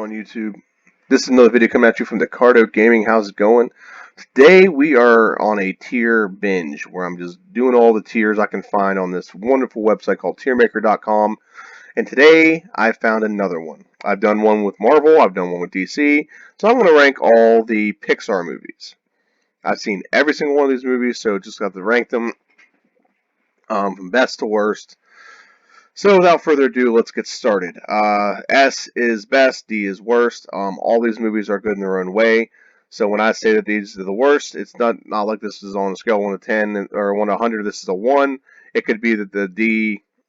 on YouTube? This is another video coming at you from the Cardo Gaming. How's it going? Today we are on a tier binge where I'm just doing all the tiers I can find on this wonderful website called tiermaker.com. And today I found another one. I've done one with Marvel, I've done one with DC, so I'm going to rank all the Pixar movies. I've seen every single one of these movies, so just got to rank them from best to worst. So without further ado, let's get started. S is best, D is worst. All these movies are good in their own way. So when I say that these are the worst, it's not like this is on a scale of 1 to 10 or 1 to 100. This is a 1. It could be that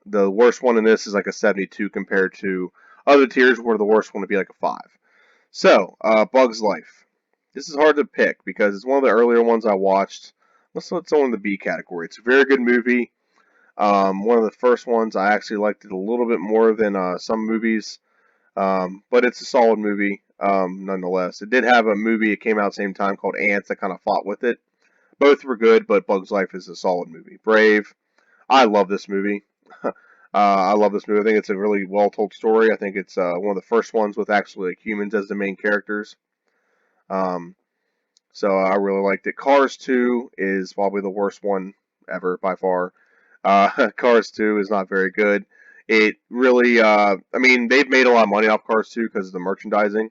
the worst one in this is like a 72 compared to other tiers where the worst one would be like a 5. So, Bug's Life. This is hard to pick because it's one of the earlier ones I watched. Let's put it in the B category. It's a very good movie. One of the first ones, I actually liked it a little bit more than some movies, but it's a solid movie nonetheless. It did have a movie, it came out at the same time, called Ants that kind of fought with it. Both were good, but Bug's Life is a solid movie. Brave, I love this movie. I love this movie. I think it's a really well told story. I think it's one of the first ones with actually like, humans as the main characters. Um, so I really liked it. Cars 2 is probably the worst one ever by far. Cars 2 is not very good. It really, I mean, they've made a lot of money off Cars 2 because of the merchandising.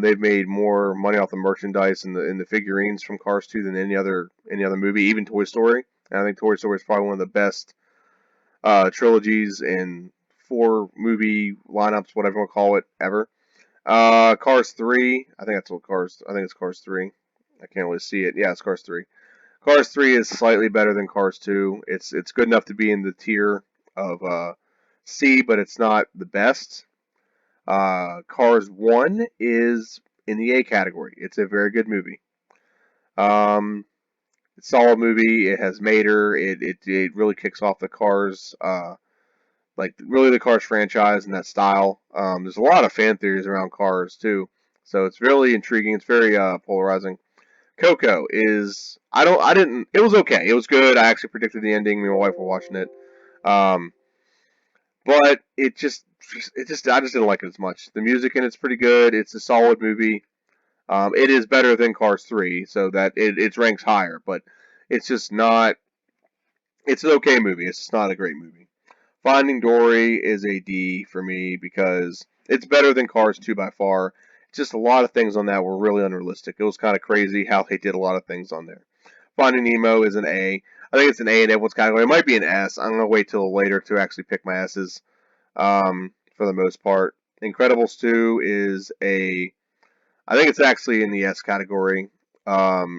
They've made more money off the merchandise and the figurines from Cars 2 than any other movie, even Toy Story. And I think Toy Story is probably one of the best trilogies and 4 movie lineups, whatever you want to call it, ever. Cars 3, I think that's what Cars. I think it's Cars 3. I can't really see it. Yeah, it's Cars 3. Cars 3 is slightly better than Cars 2. It's good enough to be in the tier of C, but it's not the best. Cars 1 is in the A category. It's a very good movie. It's a solid movie. It has Mater. It really kicks off the Cars, like really the Cars franchise and that style. There's a lot of fan theories around Cars too, so it's really intriguing. It's very polarizing. Coco is I didn't it was okay. It was good. I actually predicted the ending. Me and my wife were watching it. Um, but it just I just didn't like it as much. The music in it's pretty good. It's a solid movie. It is better than Cars 3, so that it ranks higher, but it's just not it's an okay movie. It's just not a great movie. Finding Dory is a D for me because it's better than Cars 2 by far. Just a lot of things on that were really unrealistic. It was kind of crazy how they did a lot of things on there. Finding Nemo is an A. I think it's an A in everyone's category. It might be an S. I'm gonna wait till later to actually pick my S's. For the most part, Incredibles 2 is a. I think it's actually in the S category.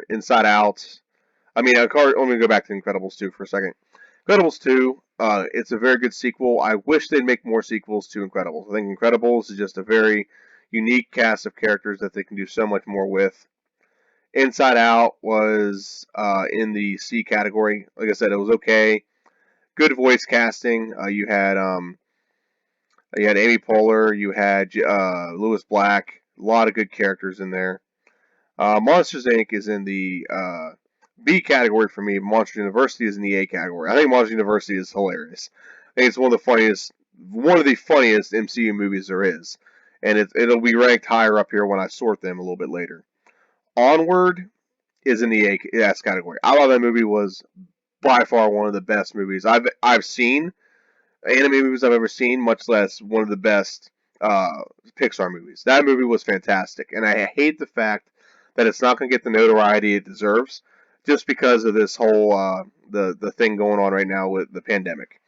Inside Out. I mean, let me go back to Incredibles 2 for a second. Incredibles 2, it's a very good sequel. I wish they'd make more sequels to Incredibles. I think Incredibles is just a very unique cast of characters that they can do so much more with. Inside Out was in the C category. Like I said, it was okay. Good voice casting. You had Amy Poehler. You had Lewis Black. A lot of good characters in there. Monsters Inc. is in the B category for me. Monsters University is in the A category. I think Monsters University is hilarious. I think it's one of the funniest MCU movies there is, and it'll be ranked higher up here when I sort them a little bit later. Onward is in the S category. I thought that movie was by far one of the best movies I've seen, anime movies I've ever seen, much less one of the best Pixar movies. That movie was fantastic, and I hate the fact that it's not going to get the notoriety it deserves just because of this whole the thing going on right now with the pandemic.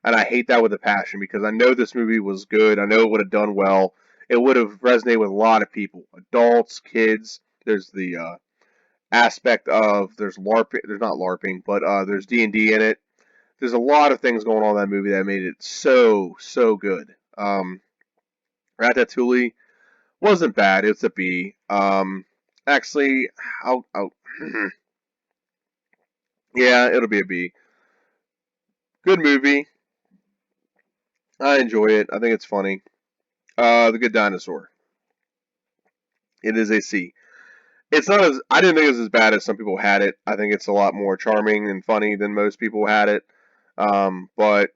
And I hate that with a passion because I know this movie was good. I know it would have done well. It would have resonated with a lot of people, adults, kids. There's the aspect of there's LARPing. There's not LARPing, but there's D&D in it. There's a lot of things going on in that movie that made it so good. Ratatouille wasn't bad. It's a B. Actually, I'll yeah, it'll be a B. Good movie. I enjoy it. I think it's funny. The Good Dinosaur. It is a C. It's not as I didn't think it was as bad as some people had it. I think it's a lot more charming and funny than most people had it. But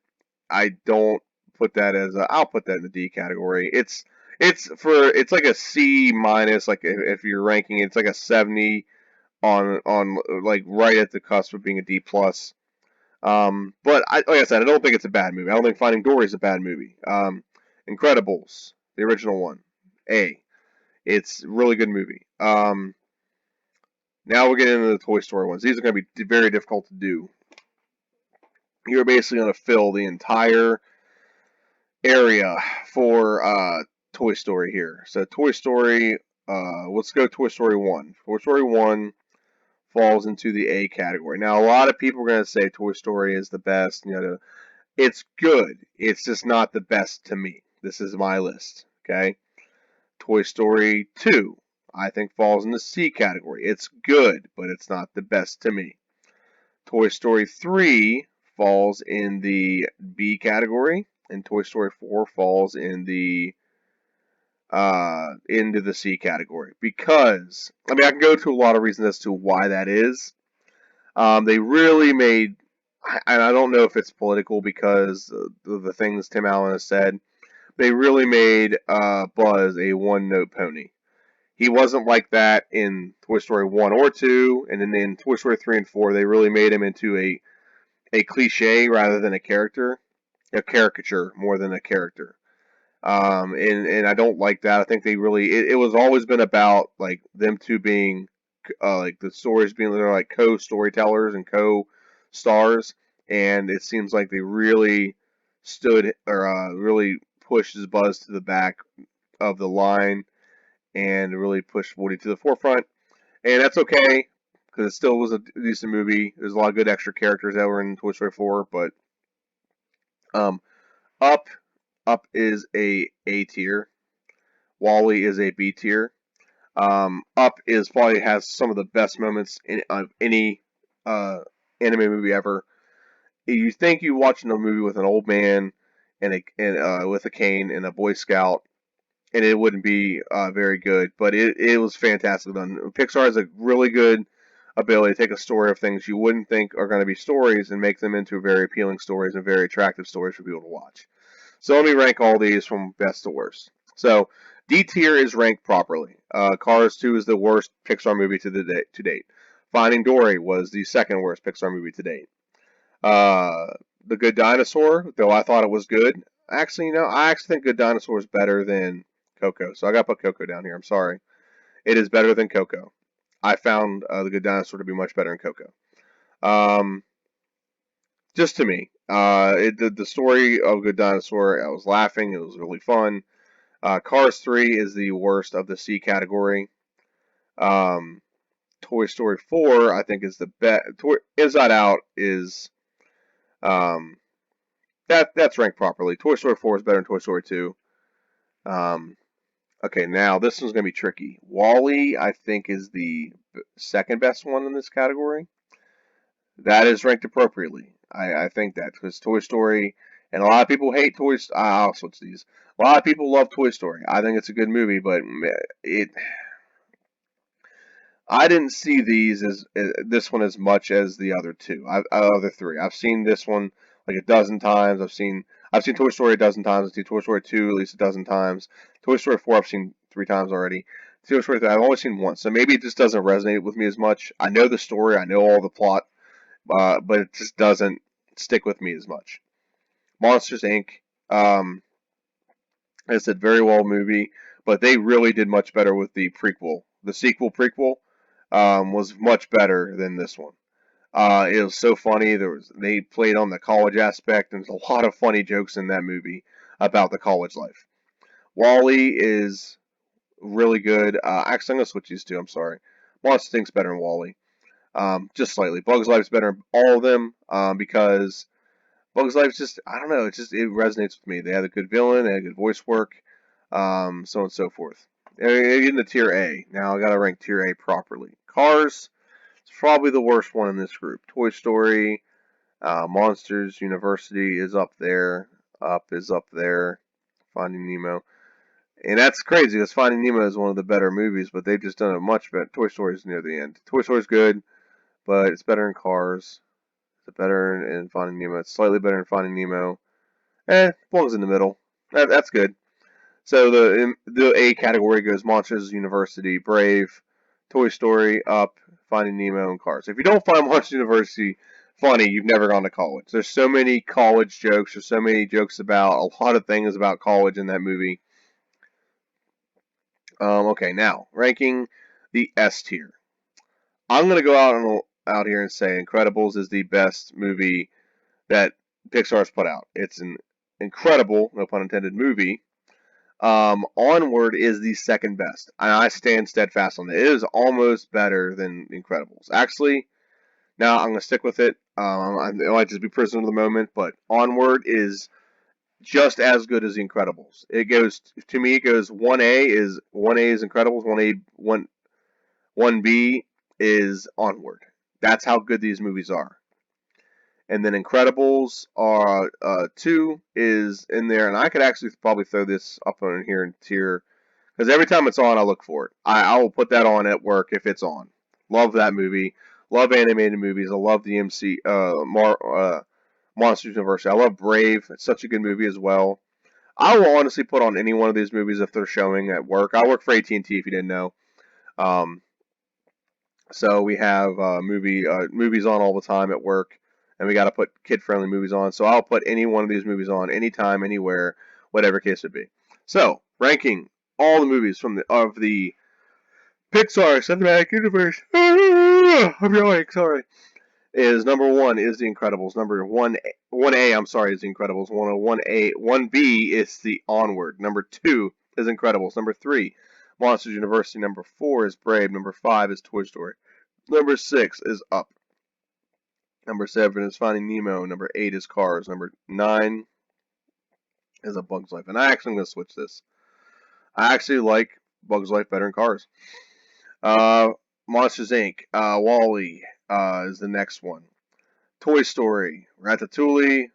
I don't put that as I'll put that in the D category. It's like a C minus. Like if you're ranking, it's like a 70 on like right at the cusp of being a D plus. But like I said, I don't think it's a bad movie. I don't think Finding Dory is a bad movie. Incredibles, the original one, A. It's a really good movie. Now we're getting into the Toy Story ones. These are going to be very difficult to do. You're basically going to fill the entire area for Toy Story here. So Toy Story, let's go Toy Story 1. Toy Story 1 falls into the A category. Now, a lot of people are going to say Toy Story is the best. It's good. It's just not the best to me. This is my list. Okay. Toy Story 2, I think, falls in the C category. It's good, but it's not the best to me. Toy Story 3 falls in the B category, and Toy Story 4 falls in the into the C category. Because I can go to a lot of reasons as to why that is. They really made, and I don't know if it's political because of the things Tim Allen has said. They really made Buzz a one-note pony. He wasn't like that in Toy Story 1 or 2, and then in Toy Story 3 and 4, they really made him into a cliche rather than a character, a caricature more than a character. And I don't like that. I think they really it was always been about like them two being like the stories being they're like co-storytellers and co-stars, and it seems like they really stood or really pushed his Buzz to the back of the line and really pushed Woody to the forefront, and that's okay because it still was a decent movie. There's a lot of good extra characters that were in Toy Story 4, but um, Up Up is a tier. Wally is a B tier. Up is probably has some of the best moments of any uh, anime movie ever. You think you're watching a movie with an old man and with a cane and a Boy Scout, and it wouldn't be very good, but it was fantastic done. Pixar has a really good ability to take a story of things you wouldn't think are going to be stories and make them into very appealing stories and very attractive stories for people to watch. So let me rank all these from best to worst. So D tier is ranked properly. Cars 2 is the worst Pixar movie to date. Finding Dory was the second worst Pixar movie to date. Uh, the Good Dinosaur, though I thought it was good. Actually, I actually think Good Dinosaur is better than Coco. So I got to put Coco down here. I'm sorry. It is better than Coco. I found The Good Dinosaur to be much better than Coco. Um, just to me, the story of Good Dinosaur, I was laughing. It was really fun. Cars 3 is the worst of the C category. Um, Toy Story 4, I think, is the best. Inside Out is um, that's ranked properly. Toy Story 4 is better than Toy Story 2. Um, okay, now this one's gonna be tricky. Wally, I think, is the second best one in this category. That is ranked appropriately. I think that because Toy Story and a lot of people hate Toys. I'll switch these. A lot of people love Toy Story. I think it's a good movie, but it I didn't see these as this one as much as the other two. Other three. I've seen this one like a dozen times. I've seen Toy Story a dozen times. I've seen Toy Story 2 at least a dozen times. Toy Story 4 I've seen three times already. Toy Story 3 I've only seen once, so maybe it just doesn't resonate with me as much. I know the story. I know all the plot, but it just doesn't stick with me as much. Monsters Inc. Um, I said very well movie, but they really did much better with the prequel. The sequel prequel was much better than this one. It was so funny. They played on the college aspect, and there's a lot of funny jokes in that movie about the college life. Wally is really good. Actually, I'm gonna switch these two. I'm sorry. Monster Inc.'s better than Wally, just slightly. Bugs Life's better than all of them because Bugs Life's just I don't know. It resonates with me. They had a good villain. They had good voice work, so on and so forth. In the tier A. Now I gotta rank tier A properly. Cars. It's probably the worst one in this group. Toy Story, Monsters University is up there. Up is up there. Finding Nemo. And that's crazy because Finding Nemo is one of the better movies, but they've just done it much better. Toy Story is near the end. Toy Story's good, but it's better in Cars. It's better in Finding Nemo. It's slightly better in Finding Nemo. Belongs in the middle. That's good. So the A category goes Monsters University, Brave, Toy Story, Up, Finding Nemo, and Cars. If you don't find Monsters University funny, you've never gone to college. There's so many college jokes. There's so many jokes about a lot of things about college in that movie. Okay, now ranking the S tier. I'm gonna go out here and say Incredibles is the best movie that Pixar's put out. It's an incredible, no pun intended, movie. Onward is the second best, and I stand steadfast on it. It is almost better than Incredibles. Actually, now I'm gonna stick with it. I might just be prisoner of the moment, but Onward is just as good as the Incredibles. It goes to me. It goes 1A is Incredibles. 1B is Onward. That's how good these movies are. And then Incredibles are 2 is in there, and I could actually probably throw this up on here in tier because every time it's on, I look for it. I will put that on at work if it's on. Love that movie. Love animated movies. I love the Monsters University. I love Brave. It's such a good movie as well. I will honestly put on any one of these movies if they're showing at work. I work for AT&T if you didn't know. Um, so we have movies on all the time at work, and we got to put kid-friendly movies on. So I'll put any one of these movies on anytime, anywhere, whatever case it be. So ranking all the movies of the Pixar cinematic universe. I'm yawning. Sorry. Is number one is The Incredibles. Number one A. I'm sorry, is The Incredibles. 1B is The Onward. Number two is Incredibles. Number three, Monsters University. Number four is Brave. Number five is Toy Story. Number six is Up. Number seven is Finding Nemo. Number eight is Cars. Number nine is A Bug's Life. And I actually am going to switch this. I actually like Bug's Life better than Cars. Monsters Inc. Wall-E is the next one. Toy Story, Ratatouille,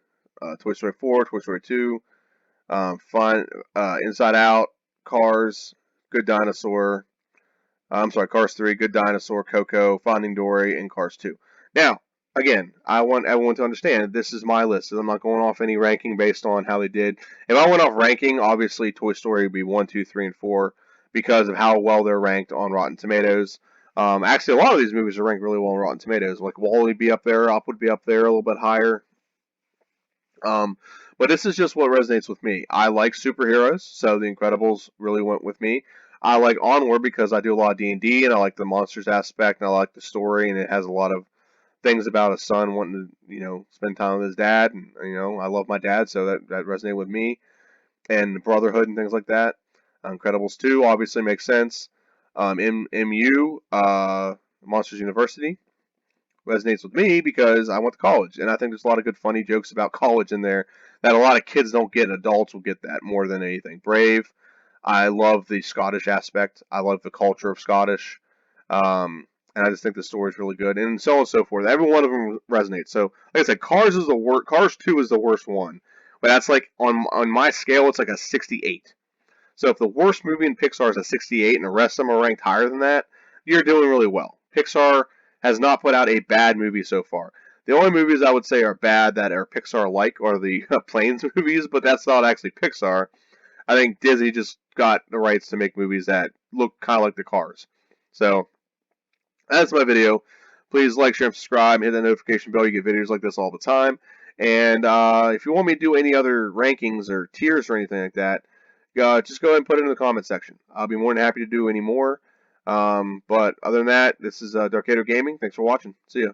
Toy Story 4, Toy Story 2, Inside Out, Cars, Good Dinosaur. I'm sorry, Cars 3, Good Dinosaur, Coco, Finding Dory, and Cars 2. Now, again, I want everyone to understand this is my list. I'm not going off any ranking based on how they did. If I went off ranking, obviously Toy Story would be 1, 2, 3, and 4 because of how well they're ranked on Rotten Tomatoes. Actually, a lot of these movies are ranked really well on Rotten Tomatoes. Like Wall-E would be up there, Up would be up there a little bit higher. But this is just what resonates with me. I like superheroes, so The Incredibles really went with me. I like Onward because I do a lot of D&D, and I like the monsters aspect, and I like the story, and it has a lot of things about a son wanting to, spend time with his dad, and I love my dad, so that resonated with me, and brotherhood and things like that. Incredibles 2 obviously makes sense. MU, Monsters University, resonates with me because I went to college, and I think there's a lot of good funny jokes about college in there that a lot of kids don't get. Adults will get that more than anything. Brave, I love the Scottish aspect. I love the culture of Scottish, and I just think the story is really good, and so on and so forth. Every one of them resonates. So, like I said, Cars is the worst. Cars 2 is the worst one, but that's like on my scale, it's like a 68. So if the worst movie in Pixar is a 68 and the rest of them are ranked higher than that, you're doing really well. Pixar has not put out a bad movie so far. The only movies I would say are bad that are Pixar-like are the Planes movies, but that's not actually Pixar. I think Disney just got the rights to make movies that look kind of like the Cars. So that's my video. Please like, share, and subscribe. Hit that notification bell. You get videos like this all the time. And if you want me to do any other rankings or tiers or anything like that, just go ahead and put it in the comment section. I'll be more than happy to do any more. But other than that, this is Darkader Gaming. Thanks for watching. See ya.